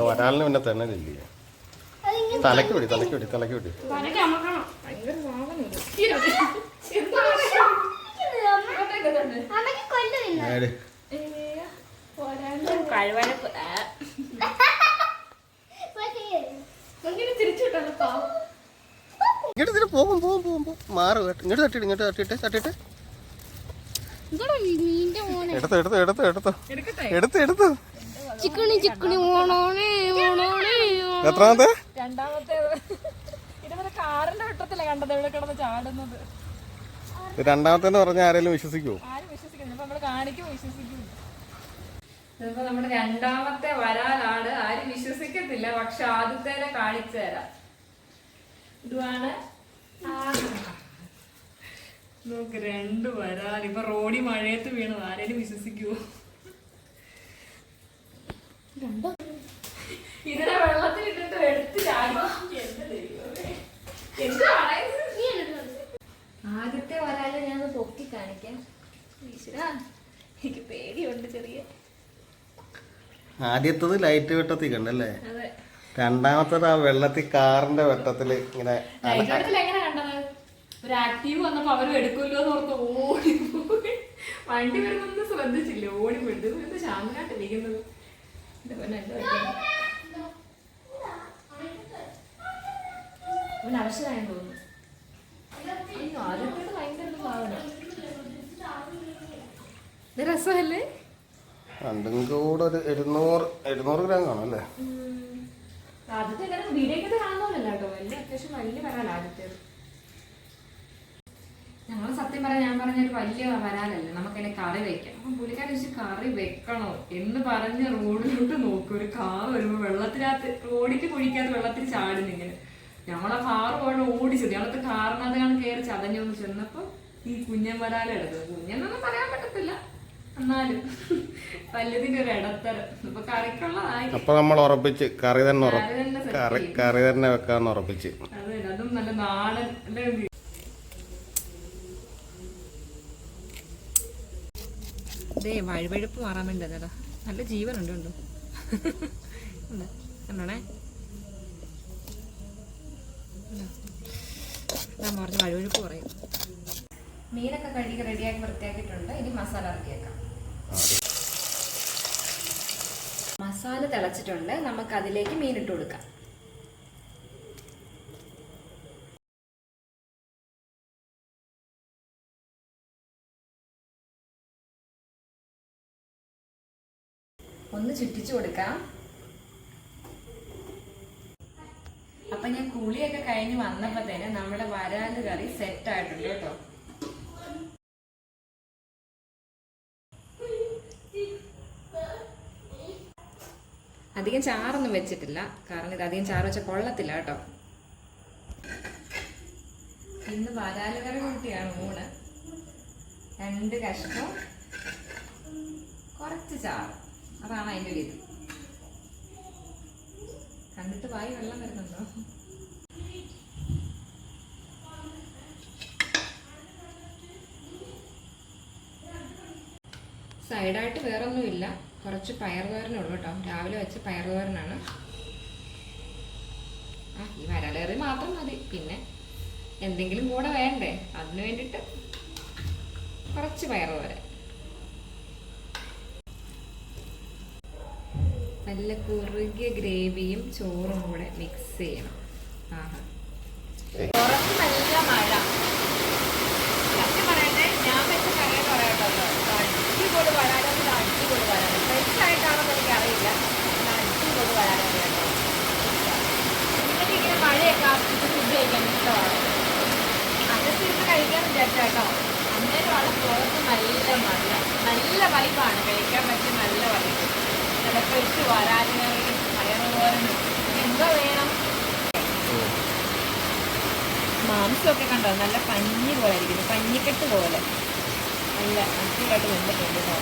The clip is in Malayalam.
വരാലിന് പിന്നെ തെണ്ണലില്ലേ? തലക്ക് പിടി തലക്ക് പിടി തലക്ക് പിടി. ഇങ്ങോട്ട് പോകും പോകും പോകും മാറും. ഇങ്ങോട്ട് തട്ടിട്ട് ഇങ്ങോട്ട് തട്ടിട്ട് തട്ടിട്ട് എടുത്തോ എടുത്തോ എടുത്തോ എടുത്തോ എടുത്തോ എടുത്തോ. എത്രാമത്തെ? രണ്ടാമത്തെ പറഞ്ഞാൽ ആരെങ്കിലും വിശ്വസിക്കുവോ? ഇതിപ്പോ നമ്മുടെ രണ്ടാമത്തെ വരാലാണ്. ആരും വിശ്വസിക്കത്തില്ല, പക്ഷെ ആദ്യത്തേനെ കാണിച്ചു തരാം. ഇതുമാണ് നോക്ക്, 2 വരാൽ. ഇപ്പൊ റോഡി മഴയത്ത് വീണു, ആരേലും വിശ്വസിക്കുവോ? ഇതിനെ വെള്ളത്തിലിട്ടിട്ട് എടുത്ത് ആദ്യത്തെ വരാല് ഞാൻ പൊക്കി കാണിക്കാം. എനിക്ക് പേടിയുണ്ട് ചെറിയ. ആദ്യത്തത് ലൈറ്റ് വെട്ടത്തിൽ കണ്ടല്ലേ? രണ്ടാമത്തത് ആ വെള്ളത്തിൽ കാറിന്റെ വെട്ടത്തില് ഇങ്ങനെ. എങ്ങനെ കണ്ടത്? ഒരു ആക്റ്റീവ് വന്നപ്പോ അവരും എടുക്കുമല്ലോ എന്ന് ഓർത്ത് ഓടി പോയി. വണ്ടി വരുന്നൊന്നും ശ്രദ്ധിച്ചില്ല, ഓടി പോയിട്ട് ശാന്തനായിട്ടിരിക്കുന്നത്. അവശനായെന്ന് തോന്നുന്നു. ആദ്യത്തെ ഭയങ്കര ഭാവന. ഇത് രസമല്ലേ? രണ്ടും കൂടെ ഒരു 700 ഗ്രാം കാണും അല്ലേ? ആദ്യത്തെ വീഡിയോക്കത് കാണുന്നതല്ല കേട്ടോ, വലിയ അത്യാവശ്യം വലിയ വരാല ആദ്യത്തേത്. ഞങ്ങൾ സത്യം പറയാൻ ഞാൻ പറഞ്ഞൊരു വലിയ വരാലല്ല, നമുക്കതിനെ കറി വെക്കാം. അപ്പം പുള്ളിക്കാരൻ ചോദിച്ചു കറി വെക്കണോ എന്ന് പറഞ്ഞ് റോഡിലോട്ട് നോക്കും. ഒരു കാർ വരുമ്പോൾ വെള്ളത്തിനകത്ത്, റോഡിക്ക് കുഴിക്കാത്ത വെള്ളത്തിൽ ചാടുന്നിങ്ങനെ. ഞങ്ങളെ കാറ് പോയിട്ട് ഓടിച്ചു. ഞങ്ങളത്തെ കാറിനകത്താണ് കയറി ചതഞ്ഞൊന്ന് ചെന്നപ്പോ ഈ കുഞ്ഞൻ വരാല എടുത്തത്. കുഞ്ഞെന്നൊന്നും പറയാൻ പറ്റത്തില്ല, എന്നാലും വലുതിന്റെ ഒരു ഇടത്തരം. ഇപ്പൊ കറിക്കുള്ളതായി. അപ്പൊ നമ്മൾ ഉറപ്പിച്ച് കറി തന്നെ കറി തന്നെ വെക്കാന്ന് ഉറപ്പിച്ച്. അതെ, അതും നല്ല നാടൻ. ഇതേ വഴുവഴുപ്പ് മാറാൻ വേണ്ടി അതാ, നല്ല ജീവനുണ്ട്. കണ്ടോ കണ്ടോണേ, ഞാൻ പറഞ്ഞ വഴുവഴുപ്പ് പറയും. മീനൊക്കെ കഴുകി റെഡിയാക്കി വൃത്തിയാക്കിയിട്ടുണ്ട്. ഇനി മസാല ഇറക്കിയേക്കാം. മസാല തിളച്ചിട്ടുണ്ട്, നമുക്ക് അതിലേക്ക് മീനിട്ട് കൊടുക്കാം. ഒന്ന് ചുറ്റിച്ചു കൊടുക്കാം. അപ്പൊ ഞാൻ കുളിയൊക്കെ കഴിഞ്ഞ് വന്നപ്പോ തന്നെ നമ്മുടെ വരാല് കറി സെറ്റ് ആയിട്ടുണ്ട് കേട്ടോ. അധികം ചാറൊന്നും വെച്ചിട്ടില്ല, കാരണം ഇത് അധികം ചാറ് വെച്ചാൽ കൊള്ളത്തില്ല കേട്ടോ. ഇന്ന് വരാല് കറി കൂട്ടിയാണ് ഊണ്. 2 കഷ്ണം, കുറച്ച് ചാറ്, അതാണ് അതിൻ്റെ ഒരു ഇത്. കണ്ടിട്ട് വായി വെള്ളം വരുന്നുണ്ടോ? സൈഡായിട്ട് വേറൊന്നുമില്ല, കുറച്ച് പയറുതോരനുള്ളൂ കേട്ടോ. രാവിലെ വെച്ച പയറുതോരനാണ്. ഈ വരാലേറി മാത്രം മതി, പിന്നെ എന്തെങ്കിലും കൂടെ വേണ്ടേ, അതിന് വേണ്ടിയിട്ട് കുറച്ച് പയറുതോരൻ. നല്ല കുറുകിയ ഗ്രേവിയും ചോറും കൂടെ മിക്സ് ചെയ്യണം. പുറത്ത് നല്ല മഴ. സത്യം പറയട്ടെ, ഞാൻ വെച്ച കറിയെന്ന് പറയട്ടോ, അടിപൊളി വരാനത് അടിപൊളി വരാൻ. ഫ്രഷായിട്ടാണെന്ന് എനിക്കറിയില്ല, അടിപൊളി വരാനത് കേട്ടോ. എനിക്കിങ്ങനെ മഴയൊക്കെ ആസ്വദിച്ച് ഫുഡ് കഴിക്കാൻ ഇഷ്ടമാണ്. അകത്തിരുന്ന് കഴിക്കാൻ വിചാരിച്ചാട്ടോ, അന്നേരമാണ് പുറത്ത് നല്ല മഴ. നല്ല വൈബാണ്, കഴിക്കാൻ പറ്റിയ നല്ല വൈബ്. ചിലപ്പോൾ ഇട്ട് വരാനും പയറുതോരനും എന്തോ വേണം. മാംസമൊക്കെ കണ്ടോ, നല്ല പഞ്ഞി പോലെ ഇരിക്കുന്നു, പഞ്ഞിക്കെട്ട് പോലെ. നല്ല അടിപൊളിയായിട്ട് വെന്തിട്ടുണ്ട് കേട്ടോ.